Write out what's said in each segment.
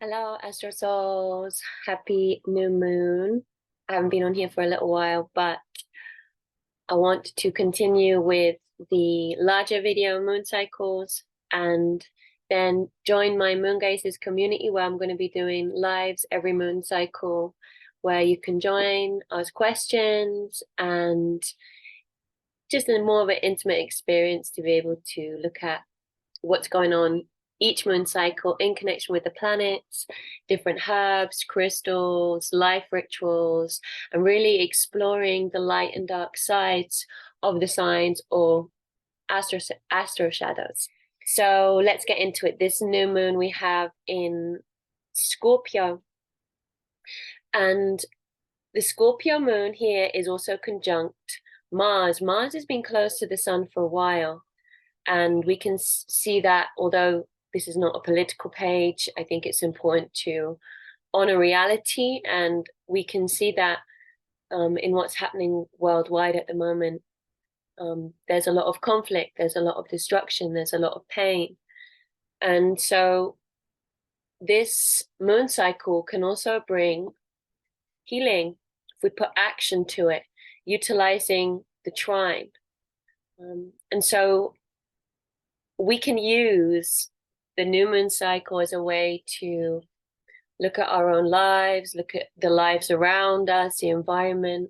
Hello, Astro Souls. Happy new moon. I haven't been on here for a little while, but I want to continue with the larger video moon cycles and then join my Moongazers community where I'm going to be doing lives every moon cycle where you can join, ask questions, and just a more of an intimate experience to be able to look at what's going on each moon cycle in connection with the planets, different herbs, crystals, life rituals, and really exploring the light and dark sides of the signs or astro shadows. So let's get into it. This new moon we have in Scorpio, and the Scorpio moon here is also conjunct Mars. Mars has been close to the sun for a while, and we can see that although this is not a political page, I think it's important to honor reality, and we can see that in what's happening worldwide at the moment. There's a lot of conflict, there's a lot of destruction, there's a lot of pain. And so this moon cycle can also bring healing if we put action to it, utilizing the trine. And so we can use the new moon cycle as a way to look at our own lives, look at the lives around us, the environment,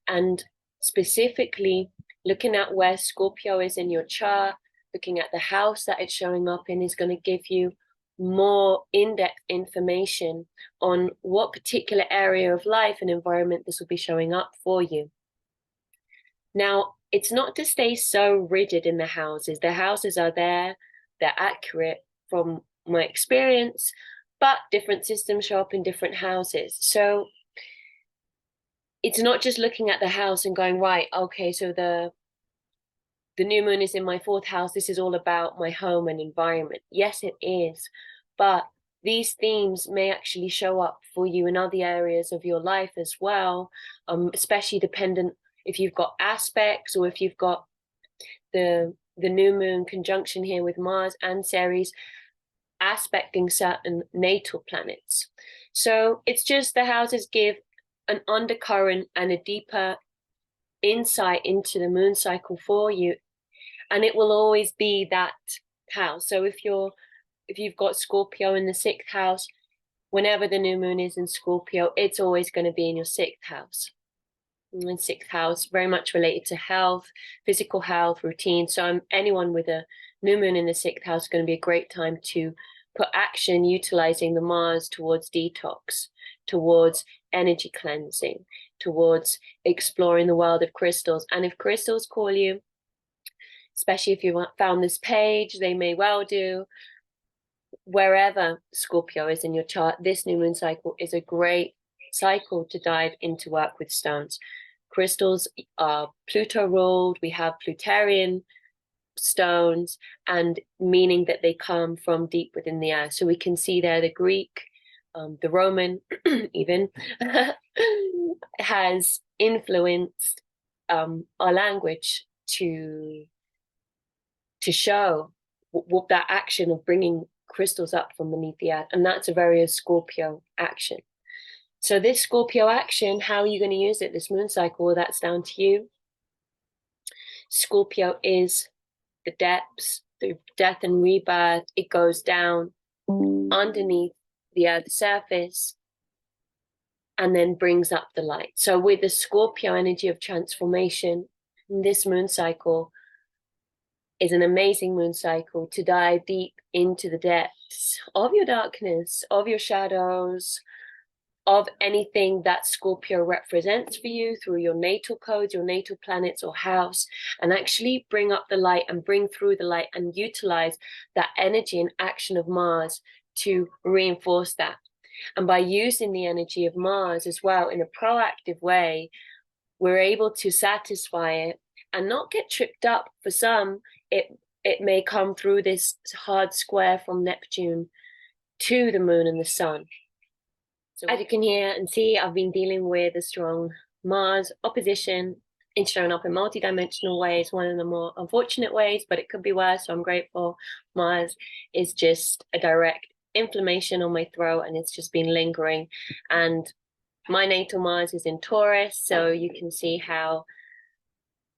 and specifically looking at where Scorpio is in your chart, looking at the house that it's showing up in is going to give you more in-depth information on what particular area of life and environment this will be showing up for you. Now, it's not to stay so rigid in the houses. The houses are there, they're accurate from my experience, but different systems show up in different houses. So it's not just looking at the house and going, right, okay, so the new moon is in my fourth house. This is all about my home and environment. Yes, it is. But these themes may actually show up for you in other areas of your life as well, especially dependent if you've got aspects or if you've got the new moon conjunction here with Mars and Ceres aspecting certain natal planets. So it's just the houses give an undercurrent and a deeper insight into the moon cycle for you, and it will always be that house. So if you've got Scorpio in the 6th house, whenever the new moon is in Scorpio, it's always going to be in your 6th house. And 6th house, very much related to health, physical health, routine. So anyone with a new moon in the 6th house is going to be a great time to put action utilizing the Mars towards detox, towards energy cleansing, towards exploring the world of crystals. And if crystals call you, especially if you found this page, they may well do. Wherever Scorpio is in your chart, this new moon cycle is a great cycle to dive into work with stones. Crystals are Pluto ruled. We have Plutarian stones, and meaning that they come from deep within the earth. So we can see there the Greek, the Roman even has influenced our language to show what that action of bringing crystals up from beneath the earth, and that's a very Scorpio action. So this Scorpio action, how are you going to use it this moon cycle? Well, that's down to you. Scorpio is the depths, the death and rebirth. It goes down underneath the earth's surface and then brings up the light. So with the Scorpio energy of transformation, this moon cycle is an amazing moon cycle to dive deep into the depths of your darkness, of your shadows, of anything that Scorpio represents for you through your natal codes, your natal planets or house, and actually bring up the light and bring through the light and utilize that energy and action of Mars to reinforce that. And by using the energy of Mars as well in a proactive way, we're able to satisfy it and not get tripped up. For some, it may come through this hard square from Neptune to the moon and the sun. So as you can hear and see, I've been dealing with a strong Mars opposition. It's shown up in multi-dimensional ways, one of the more unfortunate ways, but it could be worse, so I'm grateful. Mars is just a direct inflammation on my throat, and it's just been lingering. And my natal Mars is in Taurus, so you can see how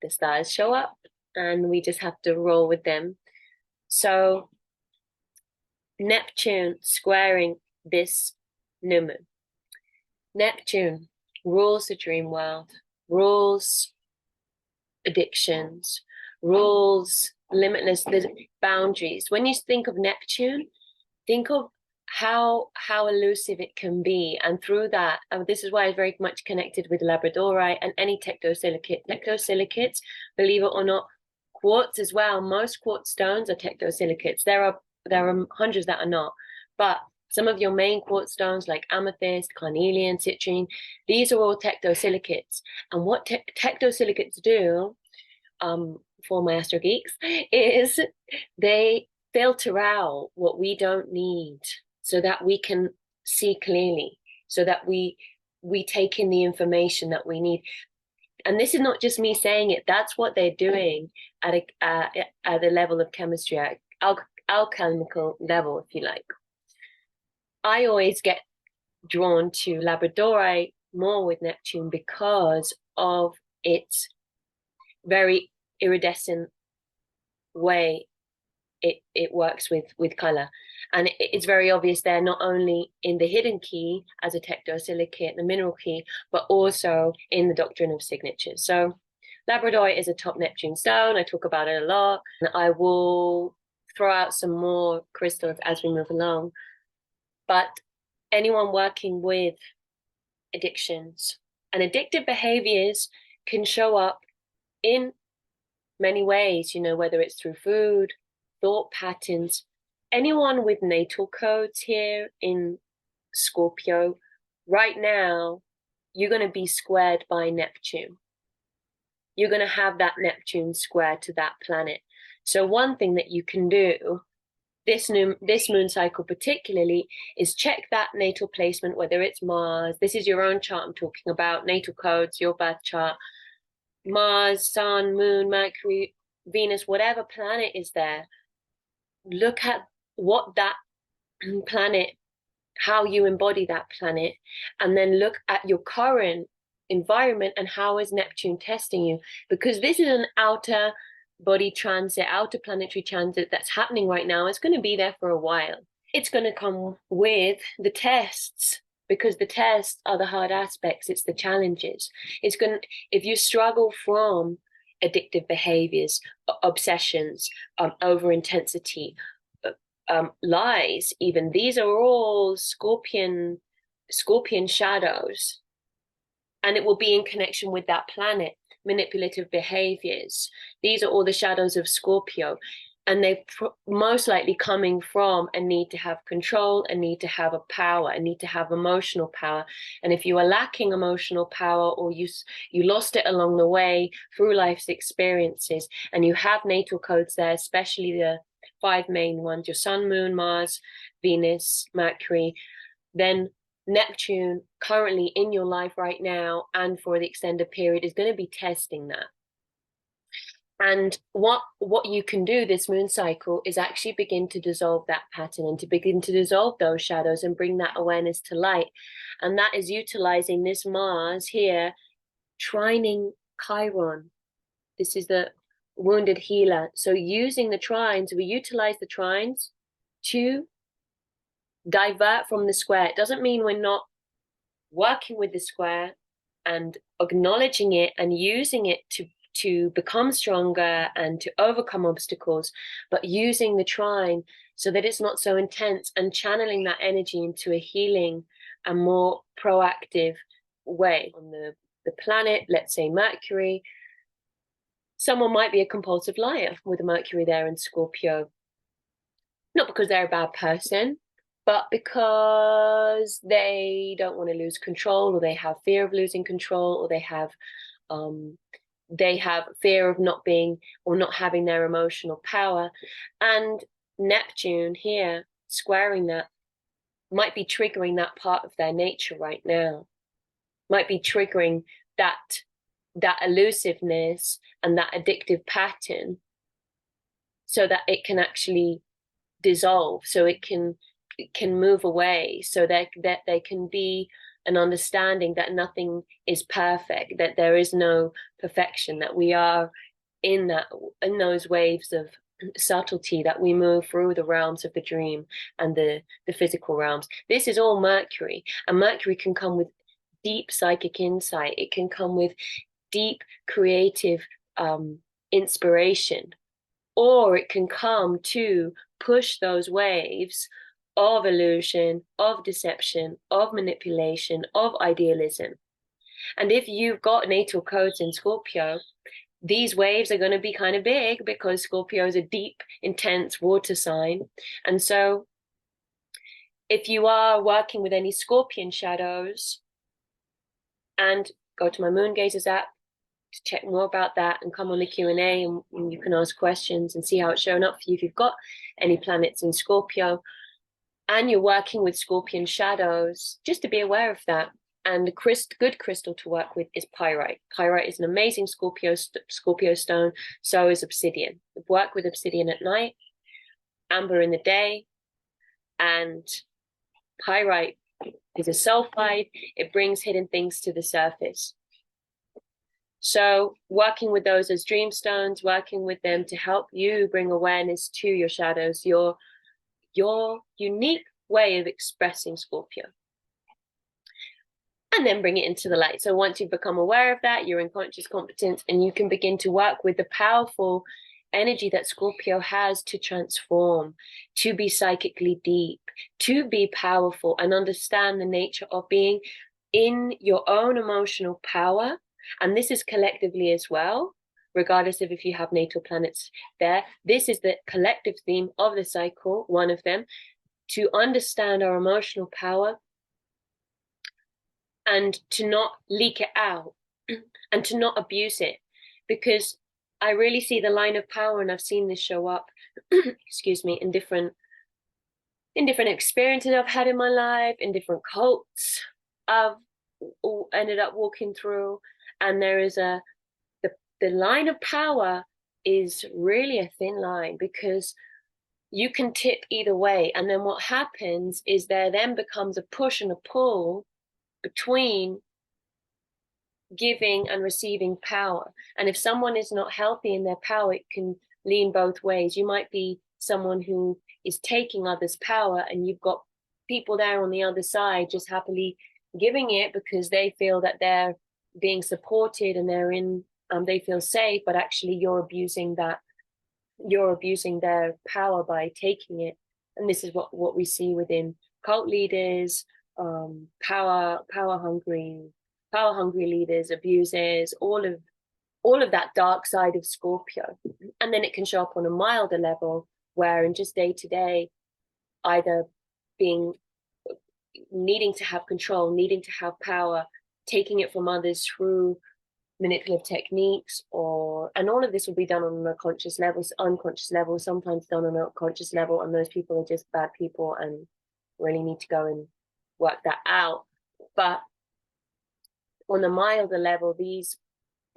the stars show up, and we just have to roll with them. So Neptune squaring this new moon. Neptune rules the dream world, rules addictions, rules limitless boundaries. When you think of Neptune, think of how elusive it can be, and through that, this is why it's very much connected with Labradorite and any Tecto-Silicate. Tecto-Silicates, believe it or not, quartz as well. Most quartz stones are Tecto-Silicates. There are hundreds that are not, but some of your main quartz stones like amethyst, carnelian, citrine, these are all Tecto-Silicates. And what Tecto-Silicates do, for my astro geeks, is they filter out what we don't need so that we can see clearly, so that we take in the information that we need. And this is not just me saying it, that's what they're doing at the level of chemistry, at alchemical level, if you like. I always get drawn to Labradorite more with Neptune because of its very iridescent way it works with color. And it's very obvious there, not only in the hidden key as a Tecto-Silicate, the mineral key, but also in the doctrine of signatures. So Labradorite is a top Neptune stone. I talk about it a lot. And I will throw out some more crystals as we move along. But anyone working with addictions and addictive behaviors can show up in many ways, you know, whether it's through food, thought patterns. Anyone with natal codes here in Scorpio, right now, you're going to be squared by Neptune. You're going to have that Neptune square to that planet. So one thing that you can do this moon cycle particularly is check that natal placement, whether it's Mars. This is your own chart I'm talking about, natal codes, your birth chart. Mars, Sun, Moon, Mercury, Venus, whatever planet is there. Look at what that planet, how you embody that planet, and then look at your current environment and how is Neptune testing you, because this is an outer body transit, outer planetary transit that's happening right now. It's going to be there for a while. It's going to come with the tests, because the tests are the hard aspects. It's the challenges. It's going to, if you struggle from addictive behaviors, obsessions, over intensity, lies, even, these are all Scorpion shadows, and it will be in connection with that planet. Manipulative behaviors, these are all the shadows of Scorpio, and they're most likely coming from a need to have control, a need to have a power, a need to have emotional power. And if you are lacking emotional power, or you lost it along the way through life's experiences, and you have natal codes there, especially the 5 main ones, your Sun, Moon, Mars, Venus, Mercury, then Neptune currently in your life right now and for the extended period is going to be testing that. And what you can do this moon cycle is actually begin to dissolve that pattern and to begin to dissolve those shadows and bring that awareness to light. And that is utilizing this Mars here, trining Chiron. This is the wounded healer. So using the trines, we utilize the trines to divert from the square. It doesn't mean we're not working with the square and acknowledging it and using it to become stronger and to overcome obstacles, but using the trine so that it's not so intense and channeling that energy into a healing and more proactive way. On the planet, let's say Mercury, someone might be a compulsive liar with a Mercury there in Scorpio, not because they're a bad person, but because they don't want to lose control, or they have fear of losing control, or they have fear of not being or not having their emotional power. And Neptune here squaring that might be triggering that part of their nature right now, might be triggering that elusiveness and that addictive pattern, so that it can actually dissolve, so it can can move away, so that they can be an understanding that nothing is perfect, that there is no perfection, that we are in those waves of subtlety, that we move through the realms of the dream and the physical realms. This is all Mercury, and Mercury can come with deep psychic insight. It can come with deep creative inspiration, or it can come to push those waves of illusion, of deception, of manipulation, of idealism. And if you've got natal codes in Scorpio, these waves are going to be kind of big, because Scorpio is a deep, intense water sign. And so if you are working with any Scorpion shadows, and go to my Moongazers app to check more about that, and come on the Q&A, and you can ask questions and see how it's showing up for you if you've got any planets in Scorpio and you're working with Scorpion shadows, just to be aware of that. And the good crystal to work with is Pyrite. Pyrite is an amazing Scorpio stone. So is Obsidian. Work with Obsidian at night, Amber in the day, and Pyrite is a sulfide. It brings hidden things to the surface. So working with those as dream stones, working with them to help you bring awareness to your shadows, your unique way of expressing Scorpio, and then bring it into the light. So once you've become aware of that, you're in conscious competence, and you can begin to work with the powerful energy that Scorpio has to transform, to be psychically deep, to be powerful, and understand the nature of being in your own emotional power. And this is collectively as well, regardless of if you have natal planets there. This is the collective theme of the cycle, one of them, to understand our emotional power and to not leak it out and to not abuse it. Because I really see the line of power, and I've seen this show up, excuse me, in different experiences I've had in my life, in different cults I've ended up walking through. And there is the line of power is really a thin line, because you can tip either way. And then what happens is there then becomes a push and a pull between giving and receiving power. And if someone is not healthy in their power, it can lean both ways. You might be someone who is taking others' power, and you've got people there on the other side just happily giving it because they feel that they're being supported and they're in they feel safe, but actually you're abusing their power by taking it. And this is what we see within cult leaders, power hungry leaders, abusers, all of that dark side of Scorpio. And then it can show up on a milder level, where in just day to day, either needing to have control, needing to have power, taking it from others through manipulative techniques, and all of this will be done on a conscious level, unconscious level, sometimes done on a conscious level, and those people are just bad people and really need to go and work that out. But on a milder level, these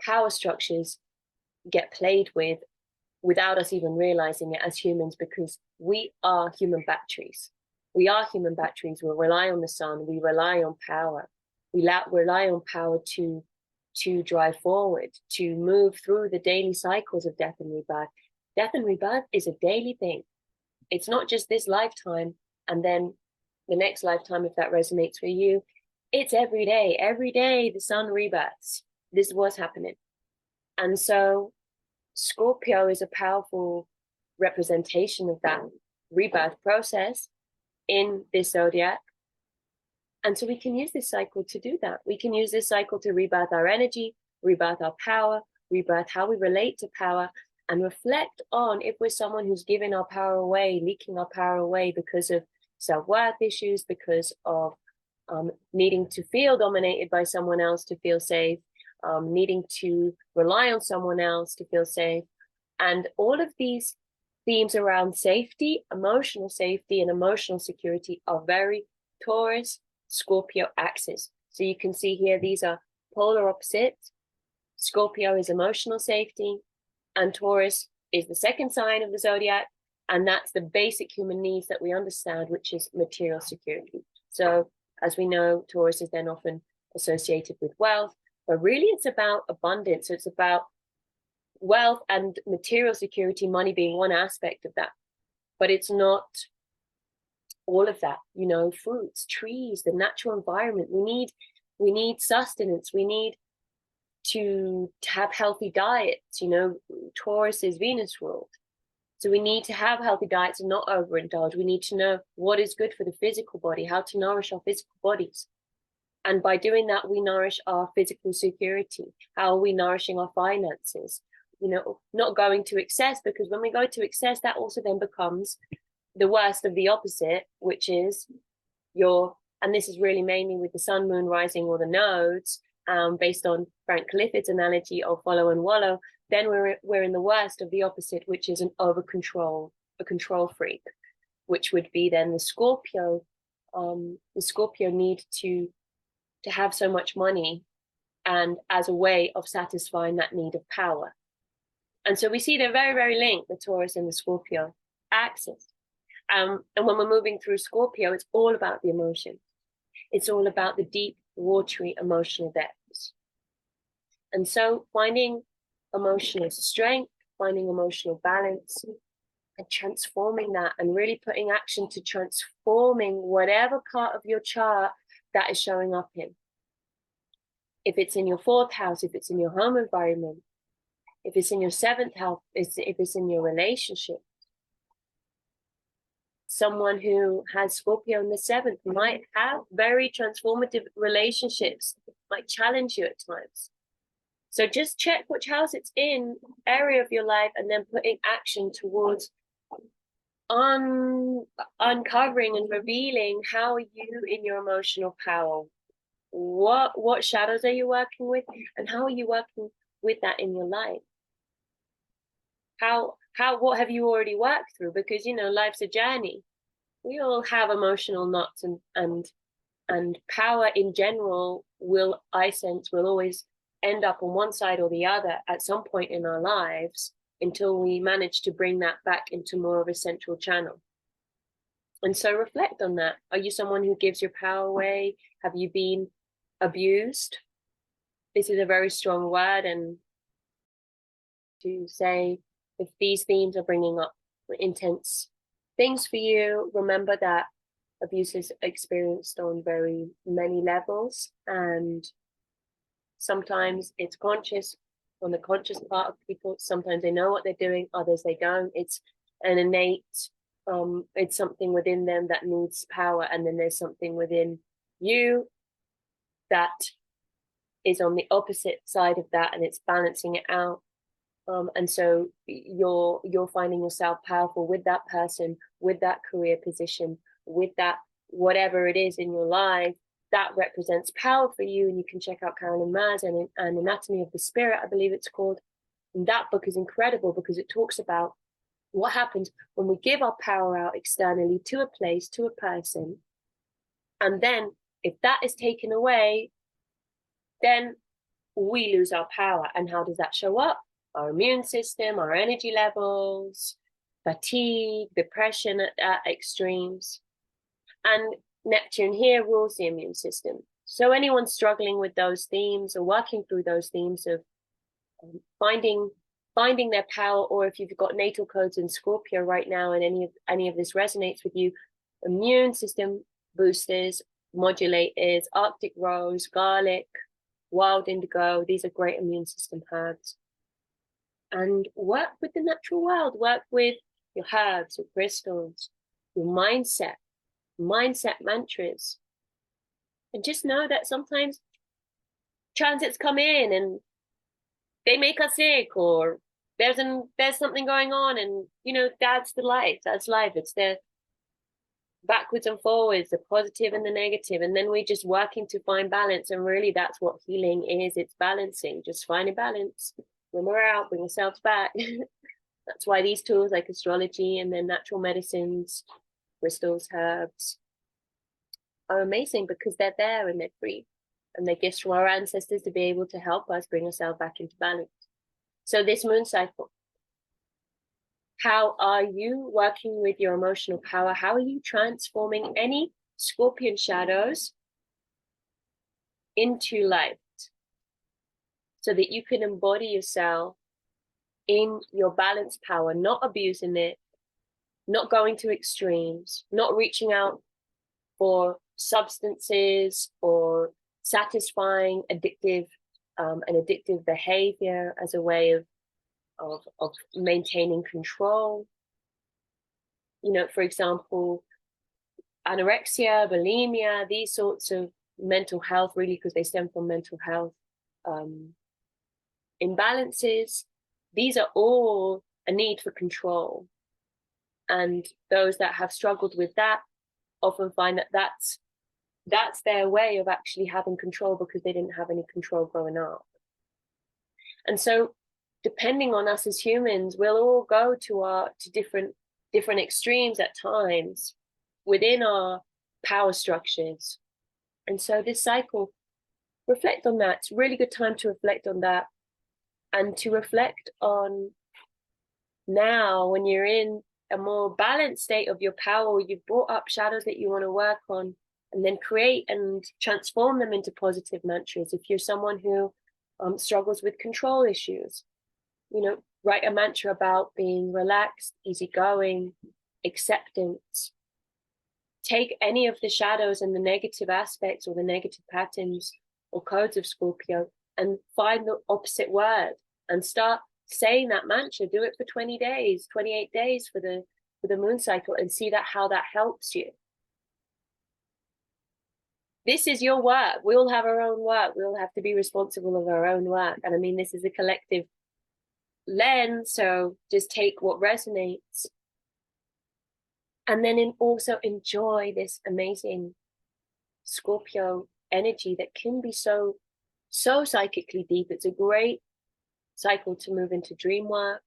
power structures get played with without us even realizing it as humans, because we are human batteries. We are human batteries. We rely on the sun. We rely on power. We rely on power to drive forward, to move through the daily cycles of death and rebirth. Death and rebirth is a daily thing. It's not just this lifetime and then the next lifetime, if that resonates for you. It's every day. Every day the sun rebirths. This is what's happening. And so Scorpio is a powerful representation of that rebirth process in this zodiac. And so we can use this cycle to do that. We can use this cycle to rebirth our energy, rebirth our power, rebirth how we relate to power, and reflect on if we're someone who's giving our power away, leaking our power away because of self-worth issues, because of needing to feel dominated by someone else to feel safe, needing to rely on someone else to feel safe. And all of these themes around safety, and emotional security are very Taurus Scorpio axis. So you can see here, these are polar opposites. Scorpio is emotional safety, and Taurus is the second sign of the zodiac, And that's the basic human needs that we understand, which is material security. So as we know, Taurus is then often associated with wealth, but really it's about abundance. It's about wealth and material security, money being one aspect of that, but it's not all of that. You know, fruits, trees, the natural environment. We need sustenance. We need to have healthy diets. You know, Taurus is Venus ruled. So we need to have healthy diets and not overindulge. We need to know what is good for the physical body, how to nourish our physical bodies. And by doing that, we nourish our physical security. How are we nourishing our finances? You know, not going to excess, because when we go to excess, that also then becomes the worst of the opposite, which is and this is really mainly with the sun, moon, rising, or the nodes, based on Frank Clifford's analogy of follow and wallow, then we're in the worst of the opposite, which is an over control, a control freak, which would be then the Scorpio. The Scorpio need to have so much money, and as a way of satisfying that need of power. And so we see they're very, very linked, the Taurus and the Scorpio axis. And when we're moving through Scorpio, it's all about the emotion. It's all about the deep, watery emotional depths. And so finding emotional strength, finding emotional balance, and transforming that, and really putting action to transforming whatever part of your chart that is showing up in. If it's in your 4th house, if it's in your home environment, if it's in your 7th house, if it's in your relationship. Someone who has Scorpio in the 7th might have very transformative relationships, might challenge you at times. So just check which house it's in, area of your life, and then putting action towards uncovering and revealing how are you in your emotional power. What shadows are you working with, and how are you working with that in your life? What have you already worked through? Because, you know, life's a journey. We all have emotional knots, and power in general will always end up on one side or the other at some point in our lives, until we manage to bring that back into more of a central channel. And so reflect on that. Are you someone who gives your power away? Have you been abused? This is a very strong word, and to say, if these themes are bringing up intense things for you, remember that abuse is experienced on very many levels, and sometimes it's conscious, on the conscious part of people. Sometimes they know what they're doing, others they don't. It's an innate, it's something within them that needs power, and then there's something within you that is on the opposite side of that, and it's balancing it out. And so you're finding yourself powerful with that person, with that career position, with that whatever it is in your life that represents power for you. And you can check out Carolyn Myrss and Anatomy of the Spirit, I believe it's called. And that book is incredible because it talks about what happens when we give our power out externally to a place, to a person. And then if that is taken away, then we lose our power. And how does that show up? Our immune system, our energy levels, fatigue, depression at extremes. And Neptune here rules the immune system. So anyone struggling with those themes or working through those themes of finding their power, or if you've got natal codes in Scorpio right now and any of this resonates with you, immune system boosters, modulators, Arctic rose, garlic, wild indigo, these are great immune system herbs. And work with the natural world, work with your herbs, your crystals, your mindset mantras. And just know that sometimes transits come in and they make us sick, or there's something going on, and you know, that's life. It's the backwards and forwards, the positive and the negative, and then we're just working to find balance. And really that's what healing is. It's balancing, just finding balance. When we're out, bring ourselves back. That's why these tools like astrology and then natural medicines, crystals, herbs are amazing, because they're there and they're free, and they're gifts from our ancestors to be able to help us bring ourselves back into balance. So this moon cycle, How are you working with your emotional power? How are you transforming any Scorpion shadows into light so that you can embody yourself in your balanced power, not abusing it, not going to extremes, not reaching out for substances or satisfying an addictive behavior as a way of maintaining control. You know, for example, anorexia, bulimia, these sorts of mental health, really, because they stem from mental health imbalances. These are all a need for control. And those that have struggled with that often find that that's their way of actually having control, because they didn't have any control growing up. And so depending on us as humans, we'll all go to different extremes at times within our power structures. And so this cycle, reflect on that. It's a really good time to reflect on that, and to reflect on now when you're in a more balanced state of your power, you've brought up shadows that you want to work on, and then create and transform them into positive mantras. If you're someone who struggles with control issues, you know, write a mantra about being relaxed, easygoing, acceptance. Take any of the shadows and the negative aspects or the negative patterns or codes of Scorpio and find the opposite word and start saying that mantra. Do it for 20 days, 28 days for the moon cycle, and see how that helps you. This is your work. We all have our own work. We all have to be responsible of our own work. And I mean, this is a collective lens, so just take what resonates. And then also enjoy this amazing Scorpio energy that can be so psychically deep. It's a great cycle to move into dream work,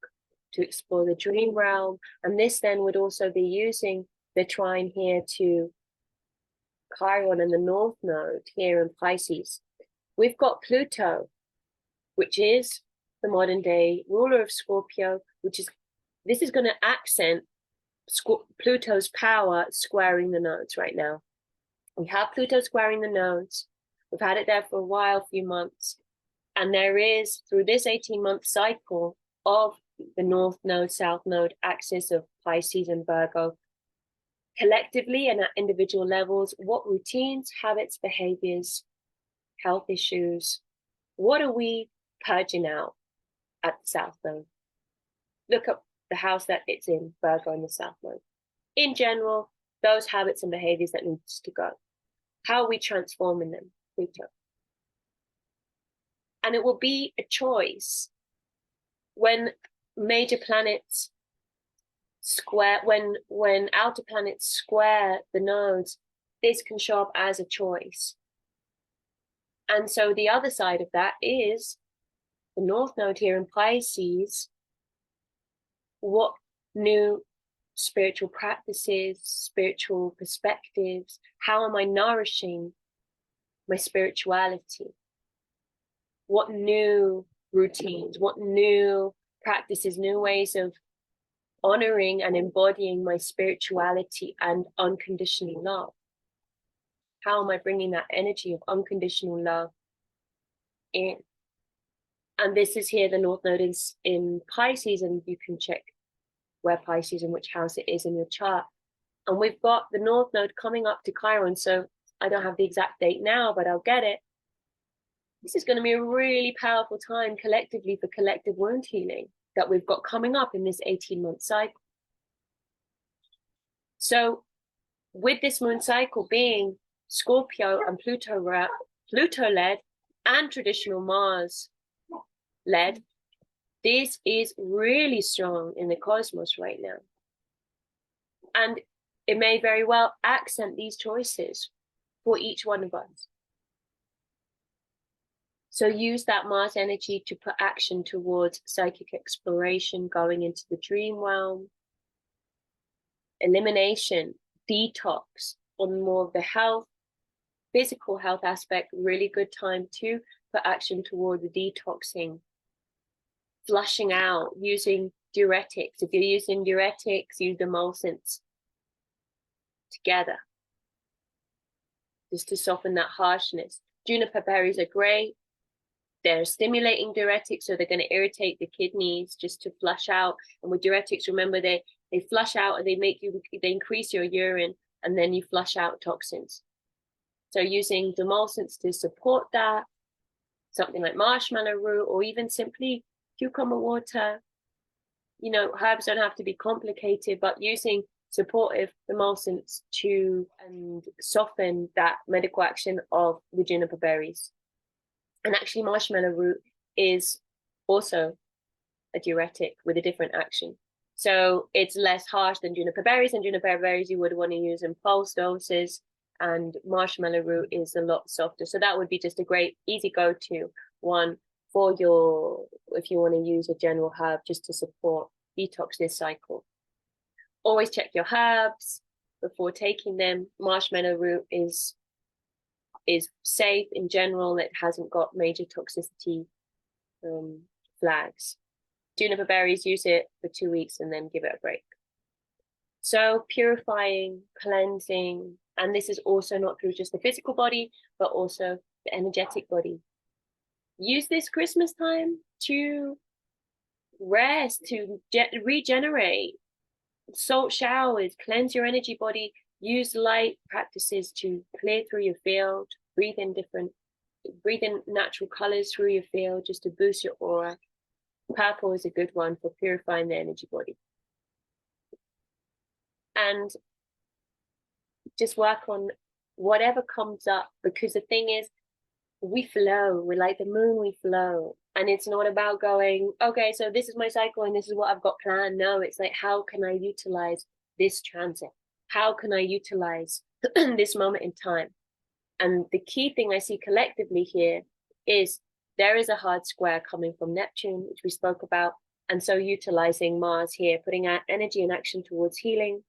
to explore the dream realm. And this then would also be using the trine here to Chiron and the North Node here in Pisces. We've got Pluto, which is the modern day ruler of Scorpio, this is going to accent Pluto's power squaring the nodes right now. We have Pluto squaring the nodes. We've had it there for a while, few months. And there is, through this 18-month cycle of the North Node, South Node axis of Pisces and Virgo, collectively and at individual levels, what routines, habits, behaviors, health issues, what are we purging out at the South Node? Look up the house that it's in, Virgo in the South Node. In general, those habits and behaviors that needs to go. How are we transforming them? Pluto. And it will be a choice when major planets square, when outer planets square the nodes, this can show up as a choice. And so the other side of that is the North Node here in Pisces. What new spiritual practices, spiritual perspectives, how am I nourishing my spirituality? What new routines, what new practices, new ways of honoring and embodying my spirituality and unconditional love? How am I bringing that energy of unconditional love in? And this is here, the North Node is in Pisces, and you can check where Pisces and which house it is in your chart. And we've got the North Node coming up to Chiron, so I don't have the exact date now, but I'll get it. This is going to be a really powerful time collectively for collective wound healing that we've got coming up in this 18-month cycle. So with this moon cycle being Scorpio and Pluto-led and traditional Mars-led, this is really strong in the cosmos right now. And it may very well accent these choices for each one of us. So use that Mars energy to put action towards psychic exploration, going into the dream realm, elimination, detox, on more of the health, physical health aspect. Really good time to put action toward the detoxing, flushing out, using diuretics. If you're using diuretics, use demulcents together, just to soften that harshness. Juniper berries are great. They're stimulating diuretics, so they're going to irritate the kidneys just to flush out. And with diuretics, remember, they flush out, and they increase your urine, and then you flush out toxins. So using demulcents to support that, something like marshmallow root, or even simply cucumber water. You know, herbs don't have to be complicated, but using supportive demulcents to soften that medical action of the juniper berries. And actually, marshmallow root is also a diuretic with a different action. So it's less harsh than juniper berries, and juniper berries you would want to use in pulse doses, and marshmallow root is a lot softer. So that would be just a great, easy go-to one for your, if you want to use a general herb just to support detox this cycle. Always check your herbs before taking them. Marshmallow root is safe in general. It hasn't got major toxicity flags. Juniper berries, use it for 2 weeks and then give it a break. So purifying, cleansing, and this is also not through just the physical body, but also the energetic body. Use this Christmas time to rest, to regenerate. Salt showers, cleanse your energy body, use light practices to clear through your field, breathe in natural colors through your field just to boost your aura. Purple is a good one for purifying the energy body. And just work on whatever comes up, because the thing is, we flow. We're like the moon, we flow. And it's not about going, okay, so this is my cycle and this is what I've got planned. No, it's like, how can I utilize this transit? How can I utilize this moment in time? And the key thing I see collectively here is there is a hard square coming from Neptune, which we spoke about. And so utilizing Mars here, putting our energy and action towards healing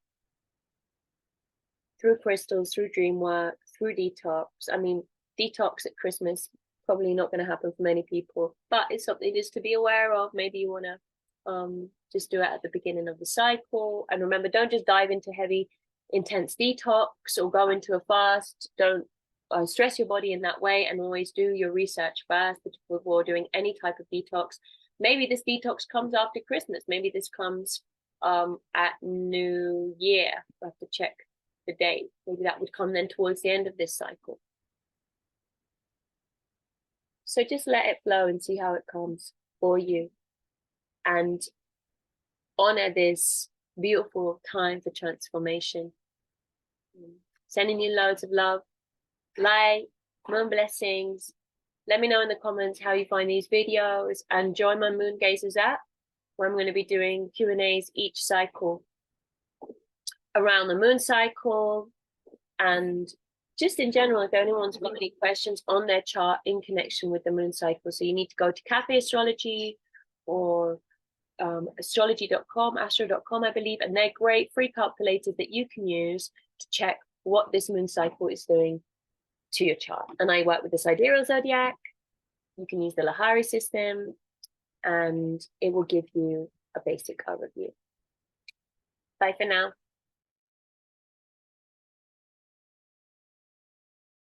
through crystals, through Dreamwork, through Detox. I mean, Detox at Christmas, probably not going to happen for many people, but it's something just to be aware of. Maybe you want to just do it at the beginning of the cycle. And remember, don't just dive into heavy, intense detox or go into a fast. Don't stress your body in that way, and always do your research first before doing any type of detox. Maybe this detox comes after Christmas. Maybe this comes at New Year. I have to check the date. Maybe that would come then towards the end of this cycle. So just let it flow and see how it comes for you, and honor this beautiful time for transformation. Sending you loads of love, light, moon blessings. Let me know in the comments how you find these videos, and join my Moongazers app, where I'm going to be doing Q&As each cycle around the moon cycle, and just in general, if anyone's got any questions on their chart in connection with the moon cycle. So you need to go to Cafe Astrology or astrology.com, astro.com, I believe, and they're great free calculators that you can use to check what this moon cycle is doing to your chart. And I work with the Sidereal zodiac. You can use the Lahari system, and it will give you a basic overview. Bye for now.